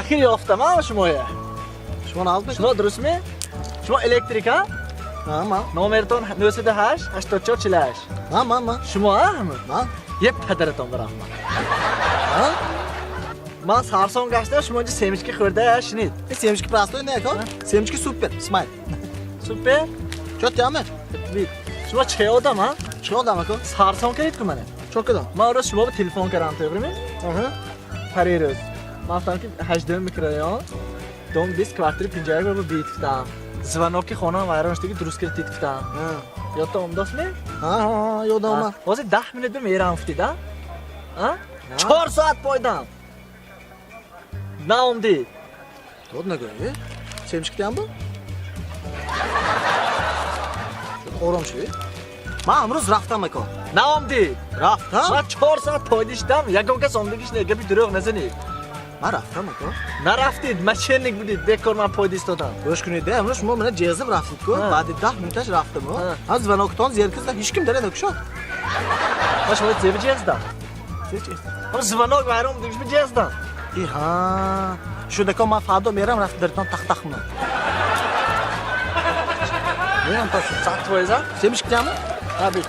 اخیر یافتم ها شما. شما ناز میکنید؟ شما درست می؟ شما الکتریک ها؟ ما نامرتون 908 84 48. ما شما هم؟ ما یه پدرتون برام. من سارسون گشته شما اینجا سیمچکی خورده شنید. این سیمچکی پراستوی نه کن؟ سیمچکی سوپر اسمایل. سوپر؟ چه تیامه؟ بید. شما چه آدم ها؟ چه آدم کن؟ سارسون کرید که منه. چه کدام؟ ما روز شما به تلفن کردم تو بریم. پریروز. ما گفتم که 18 میکرویان. دوم 20 کوارتری 50 رو بیت گفتم. زبانوکی خونه وایرانش دیگه درست کردید گفتم. یا تو انداز می؟ یادم. واسه 10 minut به میرم افتید ها؟ 4 ساعت پایدم. نه اومدی. تو نگویی؟ سیمچکی تیام بود؟ آرام شوی. من امروز رفتم مکان. نه اومدی. رفتم؟ من 4 ساعت پایدیشتم. یکم کس اومدگیش نگه بی دروغ نزنی. من رفتم مکان. نرفتید. مشینیک بودید. دکور من پایدیش دادم. گوش کنید امروز شما من جذب رفتید کو بعد 10 minutش رفتم. از وناکتان زیرکس هیچ کم داره نکشد. من شما زیب جزدم. چی؟ من زبانوک وایرام دیگه به جزدم. ها شده که من فردا میرم رفت درتان تخت من. میرم تا ساعت وایزا؟ سیمچکی تیامه؟ آبی.